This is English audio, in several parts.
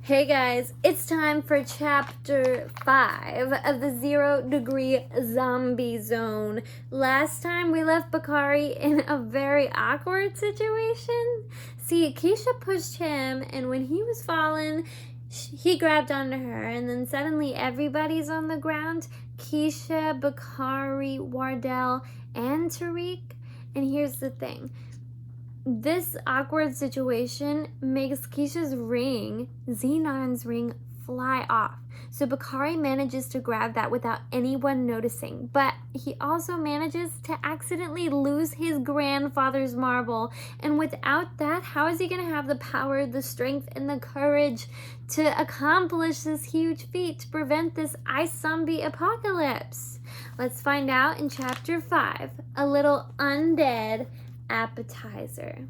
Hey guys, it's time for chapter 5 of the 0 Degree Zombie Zone. Last time we left Bakari in a very awkward situation. See, Keisha pushed him, and when he was falling, he grabbed onto her, and then suddenly everybody's on the ground. Keisha, Bakari, Wardell, and Tariq. And here's the thing. This awkward situation makes Keisha's ring, Xenon's ring, fly off. So Bakari manages to grab that without anyone noticing. But he also manages to accidentally lose his grandfather's marble. And without that, how is he going to have the power, the strength, and the courage to accomplish this huge feat to prevent this ice zombie apocalypse? Let's find out in chapter 5. A little undead appetizer.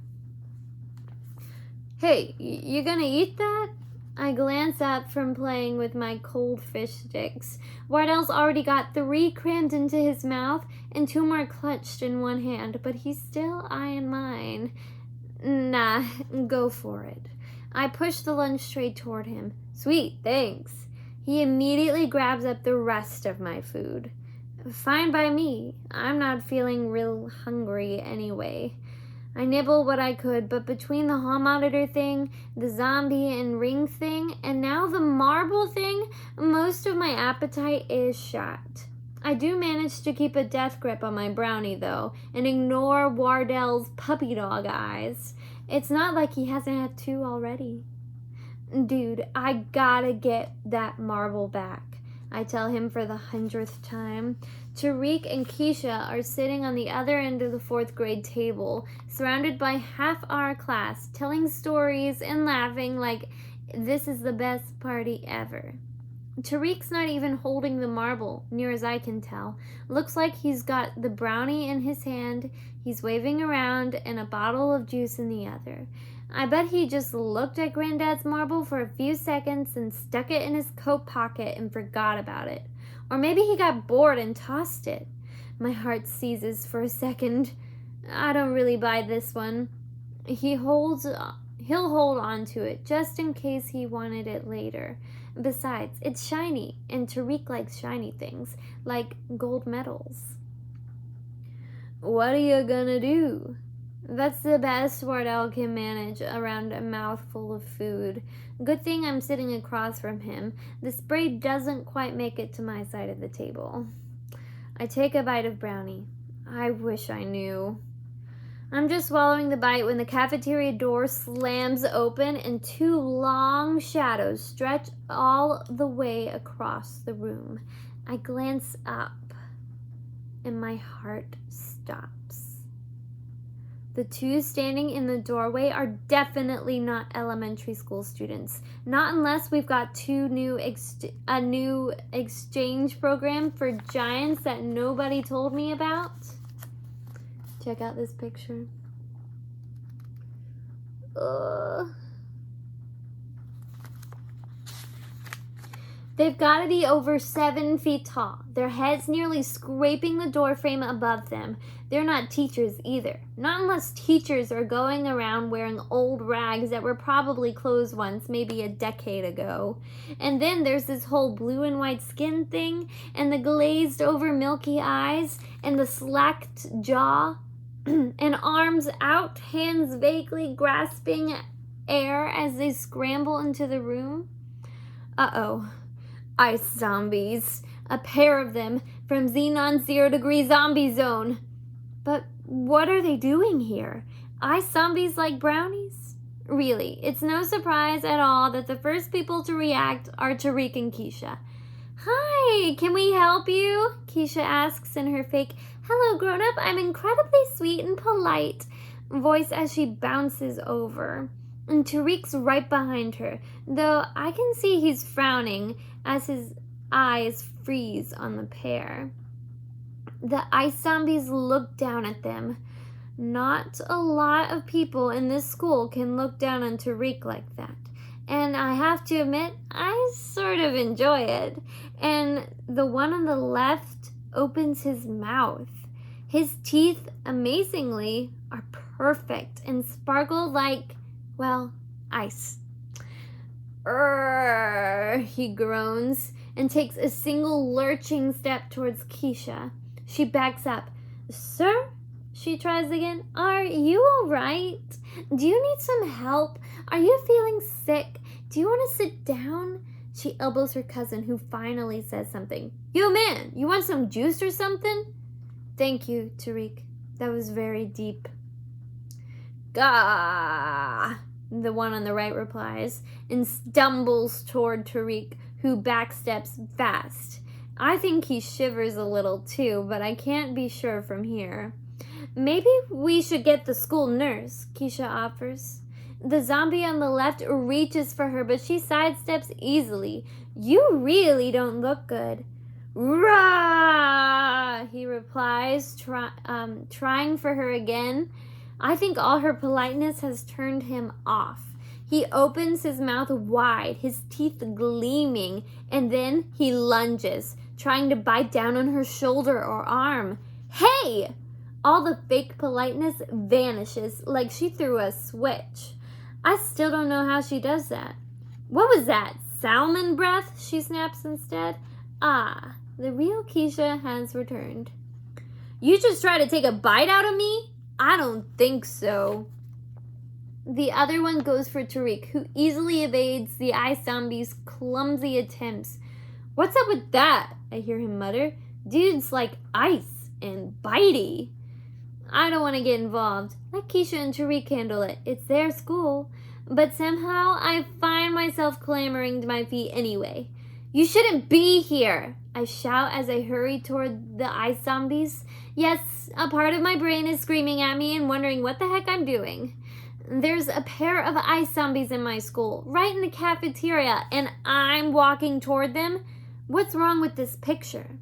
Hey, you gonna eat that? I glance up from playing with my cold fish sticks. Wardell's already got 3 crammed into his mouth and 2 more clutched in one hand, but he's still eyeing mine. Nah, go for it. I push the lunch tray toward him. Sweet, thanks. He immediately grabs up the rest of my food. Fine by me. I'm not feeling real hungry anyway. I nibble what I could, but between the hall monitor thing, the zombie and ring thing, and now the marble thing, most of my appetite is shot. I do manage to keep a death grip on my brownie, though, and ignore Wardell's puppy dog eyes. It's not like he hasn't had 2 already. Dude, I gotta get that marble back, I tell him for the 100th time. Tariq and Keisha are sitting on the other end of the 4th grade table, surrounded by half our class, telling stories and laughing like this is the best party ever. Tariq's not even holding the marble, near as I can tell. Looks like he's got the brownie in his hand, he's waving around, and a bottle of juice in the other. I bet he just looked at Granddad's marble for a few seconds and stuck it in his coat pocket and forgot about it. Or maybe he got bored and tossed it. My heart seizes for a second. I don't really buy this one. He'll hold on to it just in case he wanted it later. Besides, it's shiny, and Tariq likes shiny things, like gold medals. What are you gonna do? That's the best Wardell can manage around a mouthful of food. Good thing I'm sitting across from him. The spray doesn't quite make it to my side of the table. I take a bite of brownie. I wish I knew. I'm just swallowing the bite when the cafeteria door slams open and 2 long shadows stretch all the way across the room. I glance up and my heart stops. The 2 standing in the doorway are definitely not elementary school students. Not unless we've got a new exchange program for giants that nobody told me about. Check out this picture. They've got to be over 7 feet tall. Their heads nearly scraping the doorframe above them. They're not teachers either. Not unless teachers are going around wearing old rags that were probably clothes once, maybe a decade ago. And then there's this whole blue and white skin thing, and the glazed over milky eyes, and the slacked jaw, and arms out, hands vaguely grasping air as they scramble into the room. Uh-oh. Ice zombies. A pair of them from Xenon's 0 Degree Zombie Zone. But what are they doing here? Ice zombies like brownies? Really, it's no surprise at all that the first people to react are Tariq and Keisha. Hi, can we help you? Keisha asks in her fake, hello grown-up, I'm incredibly sweet and polite voice as she bounces over. And Tariq's right behind her, though I can see he's frowning as his eyes freeze on the pair. The ice zombies look down at them. Not a lot of people in this school can look down on Tariq like that. And I have to admit, I sort of enjoy it. And the one on the left opens his mouth. His teeth, amazingly, are perfect and sparkle like, well, ice. He groans and takes a single lurching step towards Keisha. She backs up. Sir? She tries again. Are you all right? Do you need some help? Are you feeling sick? Do you want to sit down? She elbows her cousin, who finally says something. Yo, man, you want some juice or something? Thank you, Tariq. That was very deep. Gah! The one on the right replies, and stumbles toward Tariq, who backsteps fast. I think he shivers a little too, but I can't be sure from here. Maybe we should get the school nurse, Keisha offers. The zombie on the left reaches for her, but she sidesteps easily. You really don't look good. Rah! He replies, trying for her again. I think all her politeness has turned him off. He opens his mouth wide, his teeth gleaming, and then he lunges, trying to bite down on her shoulder or arm. Hey! All the fake politeness vanishes like she threw a switch. I still don't know how she does that. What was that? Salmon breath? She snaps instead. Ah, the real Keisha has returned. You just try to take a bite out of me? I don't think so. The other one goes for Tariq, who easily evades the ice zombie's clumsy attempts. What's up with that? I hear him mutter. Dude's like ice and bitey. I don't want to get involved. Let Keisha and Tariq handle it. It's their school. But somehow I find myself clambering to my feet anyway. You shouldn't be here, I shout as I hurry toward the ice zombies. Yes, a part of my brain is screaming at me and wondering what the heck I'm doing. There's a pair of ice zombies in my school, right in the cafeteria, and I'm walking toward them. What's wrong with this picture?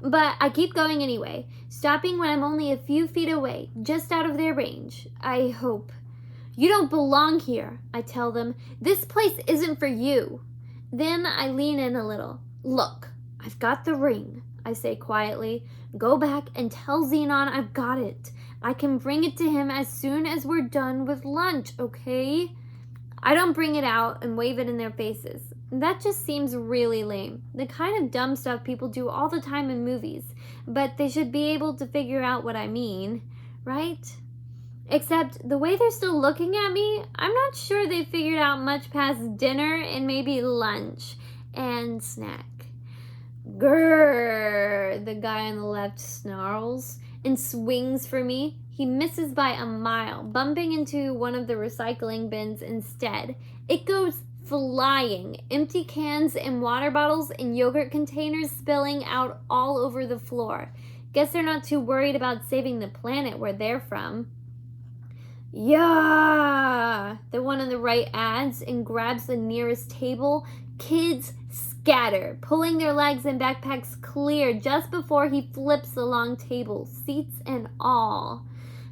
But I keep going anyway, stopping when I'm only a few feet away, just out of their range. I hope. You don't belong here, I tell them. This place isn't for you. Then I lean in a little. Look, I've got the ring, I say quietly. Go back and tell Xenon I've got it. I can bring it to him as soon as we're done with lunch, okay? I don't bring it out and wave it in their faces. That just seems really lame. The kind of dumb stuff people do all the time in movies. But they should be able to figure out what I mean, right? Except the way they're still looking at me, I'm not sure they figured out much past dinner and maybe lunch and snack. Grrr, the guy on the left snarls and swings for me. He misses by a mile, bumping into one of the recycling bins instead. It goes flying, empty cans and water bottles and yogurt containers spilling out all over the floor. Guess they're not too worried about saving the planet where they're from. Yeah, the one on the right adds and grabs the nearest table. Kids scatter, pulling their legs and backpacks clear just before he flips the long table, seats and all.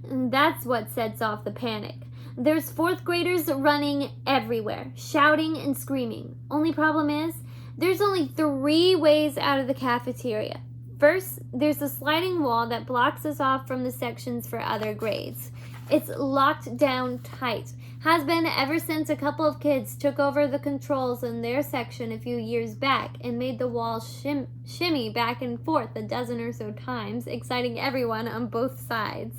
And that's what sets off the panic. There's fourth graders running everywhere, shouting and screaming. Only problem is, there's only 3 ways out of the cafeteria. First, there's a sliding wall that blocks us off from the sections for other grades. It's locked down tight. Has been ever since a couple of kids took over the controls in their section a few years back and made the wall shimmy back and forth a dozen or so times, exciting everyone on both sides.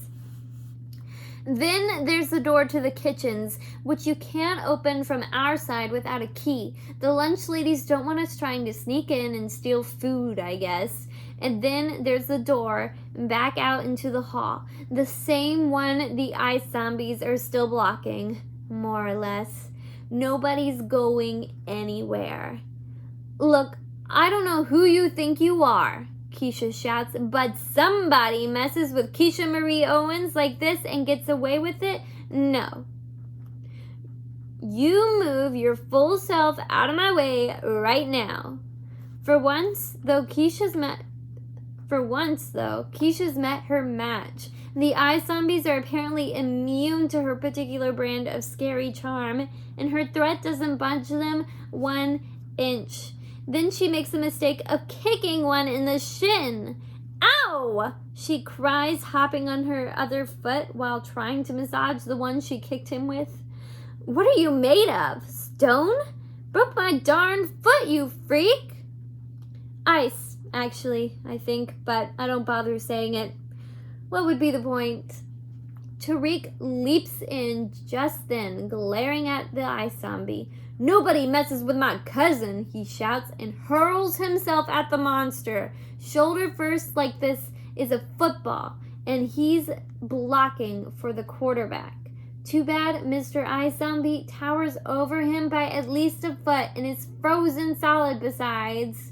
Then there's the door to the kitchens, which you can't open from our side without a key. The lunch ladies don't want us trying to sneak in and steal food, I guess. And then there's the door back out into the hall. The same one the ice zombies are still blocking, more or less. Nobody's going anywhere. Look, I don't know who you think you are, Keisha shouts, but somebody messes with Keisha Marie Owens like this and gets away with it? No. You move your full self out of my way right now. For once, though, Keisha's met her match. The ice zombies are apparently immune to her particular brand of scary charm, and her threat doesn't budge them 1 inch. Then she makes the mistake of kicking one in the shin. Ow! She cries, hopping on her other foot while trying to massage the one she kicked him with. What are you made of? Stone? Broke my darn foot, you freak! Ice, actually, I think, but I don't bother saying it. What would be the point? Tariq leaps in just then, glaring at the ice zombie. Nobody messes with my cousin, he shouts and hurls himself at the monster. Shoulder first like this is a football, and he's blocking for the quarterback. Too bad Mr. Ice Zombie towers over him by at least a foot and is frozen solid besides.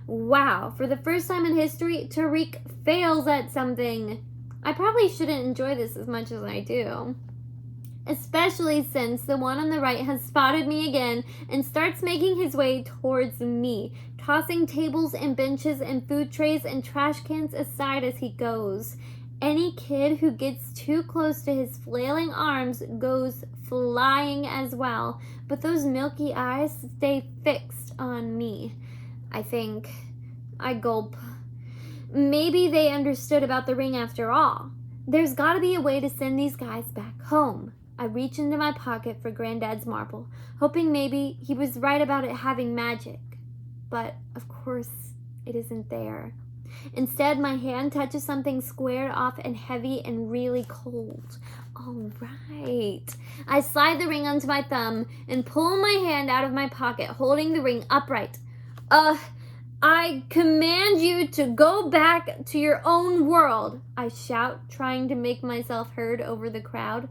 Wow, for the first time in history, Tariq fails at something. I probably shouldn't enjoy this as much as I do. Especially since the one on the right has spotted me again and starts making his way towards me, tossing tables and benches and food trays and trash cans aside as he goes. Any kid who gets too close to his flailing arms goes flying as well, but those milky eyes stay fixed on me. I think. I gulp. Maybe they understood about the ring after all. There's gotta be a way to send these guys back home. I reach into my pocket for Granddad's marble, hoping maybe he was right about it having magic. But, of course, it isn't there. Instead, my hand touches something squared off and heavy and really cold. All right. I slide the ring onto my thumb and pull my hand out of my pocket, holding the ring upright. I command you to go back to your own world, I shout, trying to make myself heard over the crowd.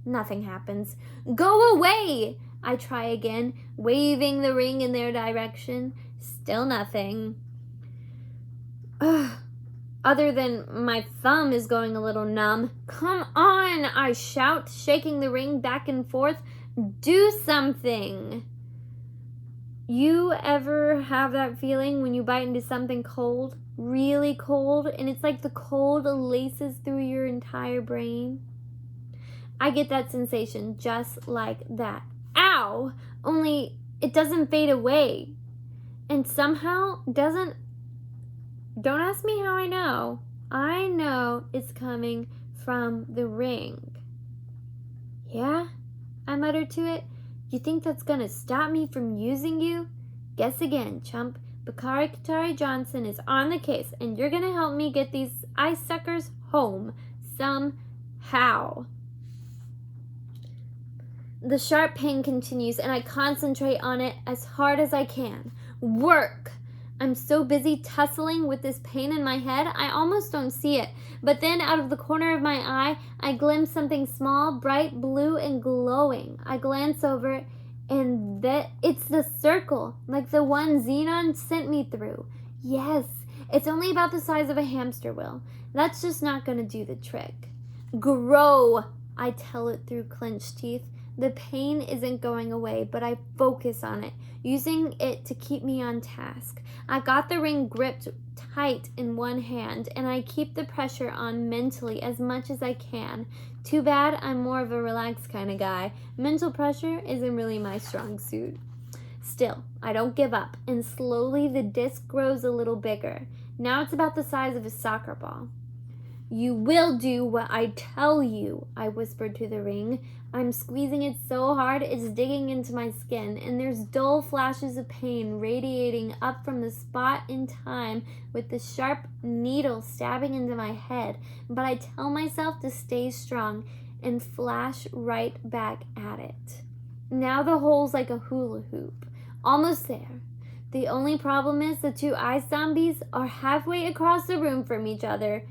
Nothing happens. Go away, I try again, waving the ring in their direction. Still nothing. Other than my thumb is going a little numb. Come on, I shout, shaking the ring back and forth. Do something. You ever have that feeling when you bite into something cold, really cold, and it's like the cold laces through your entire brain? I get that sensation just like that. Ow! Only it doesn't fade away. And somehow don't ask me how I know. I know it's coming from the ring. Yeah? I muttered to it. You think that's gonna stop me from using you? Guess again, chump. Bakari Katari Johnson is on the case, and you're gonna help me get these ice suckers home somehow. The sharp pain continues, and I concentrate on it as hard as I can. Work! I'm so busy tussling with this pain in my head, I almost don't see it. But then out of the corner of my eye, I glimpse something small, bright blue, and glowing. I glance over it, and it's the circle, like the one Xenon sent me through. Yes, it's only about the size of a hamster wheel. That's just not going to do the trick. Grow, I tell it through clenched teeth. The pain isn't going away, but I focus on it, using it to keep me on task. I got the ring gripped tight in one hand, and I keep the pressure on mentally as much as I can. Too bad I'm more of a relaxed kind of guy. Mental pressure isn't really my strong suit. Still, I don't give up, and slowly the disc grows a little bigger. Now it's about the size of a soccer ball. You will do what I tell you, I whispered to the ring. I'm squeezing it so hard it's digging into my skin, and there's dull flashes of pain radiating up from the spot in time with the sharp needle stabbing into my head. But I tell myself to stay strong and flash right back at it. Now the hole's like a hula hoop. Almost there. The only problem is the two ice zombies are halfway across the room from each other,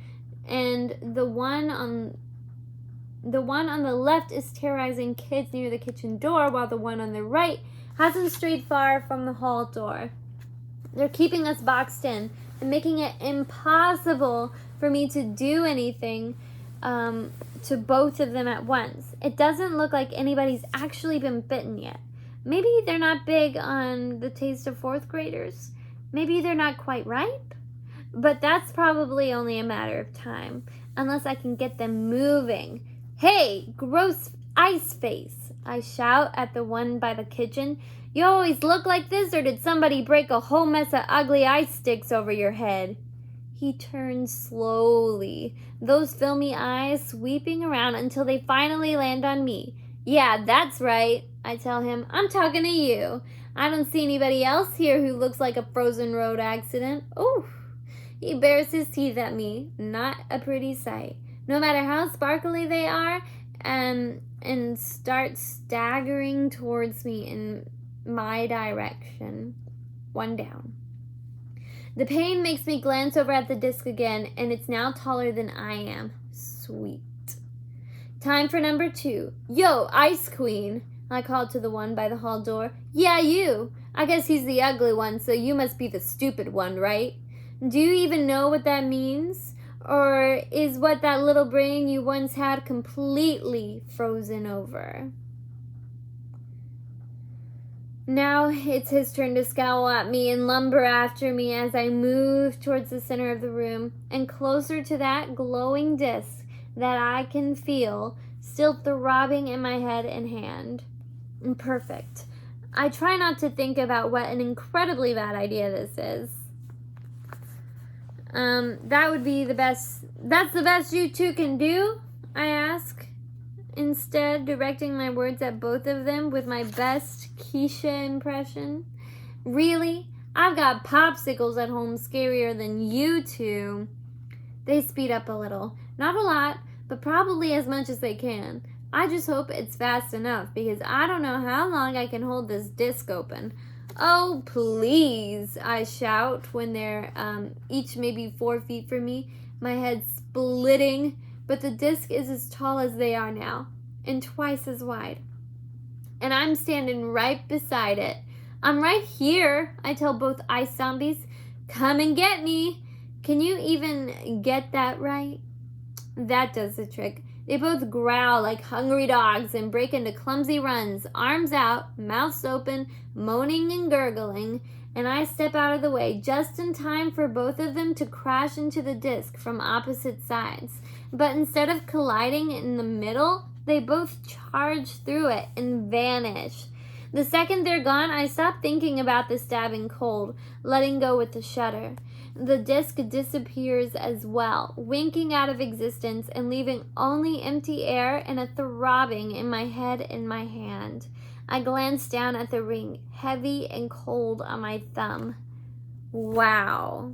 and the one on the left is terrorizing kids near the kitchen door, while the one on the right hasn't strayed far from the hall door. They're keeping us boxed in and making it impossible for me to do anything to both of them at once. It doesn't look like anybody's actually been bitten yet. Maybe they're not big on the taste of fourth graders. Maybe they're not quite ripe. But that's probably only a matter of time, unless I can get them moving. Hey, gross ice face, I shout at the one by the kitchen. You always look like this, or did somebody break a whole mess of ugly ice sticks over your head? He turns slowly, those filmy eyes sweeping around until they finally land on me. Yeah, that's right, I tell him. I'm talking to you. I don't see anybody else here who looks like a frozen road accident. Oh, he bares his teeth at me. Not a pretty sight. No matter how sparkly they are, and starts staggering towards me in my direction. One down. The pain makes me glance over at the disc again, and it's now taller than I am. Sweet. Time for number 2. Yo, Ice Queen, I called to the one by the hall door. Yeah, you. I guess he's the ugly one, so you must be the stupid one, right? Do you even know what that means? Or is what that little brain you once had completely frozen over? Now it's his turn to scowl at me and lumber after me as I move towards the center of the room and closer to that glowing disc that I can feel still throbbing in my head and hand. Perfect. I try not to think about what an incredibly bad idea this is. That would be the best. That's the best you two can do? I ask, instead directing my words at both of them with my best Keisha impression. Really? I've got popsicles at home scarier than you two. They speed up a little. Not a lot, but probably as much as they can. I just hope it's fast enough because I don't know how long I can hold this disc open. Oh, please, I shout when they're each maybe 4 feet from me, my head splitting, but the disc is as tall as they are now, and twice as wide. And I'm standing right beside it. I'm right here, I tell both ice zombies. Come and get me. Can you even get that right? That does the trick. They both growl like hungry dogs and break into clumsy runs, arms out, mouths open, moaning and gurgling, and I step out of the way just in time for both of them to crash into the disc from opposite sides. But instead of colliding in the middle, they both charge through it and vanish. The second they're gone, I stop thinking about the stabbing cold, letting go with a shudder. The disc disappears as well, winking out of existence and leaving only empty air and a throbbing in my head and my hand. I glance down at the ring, heavy and cold on my thumb. Wow.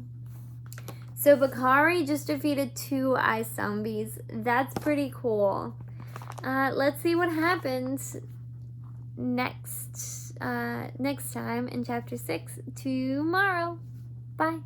So Bakari just defeated 2 ice zombies. That's pretty cool. Let's see what happens next time in chapter 6 tomorrow. Bye.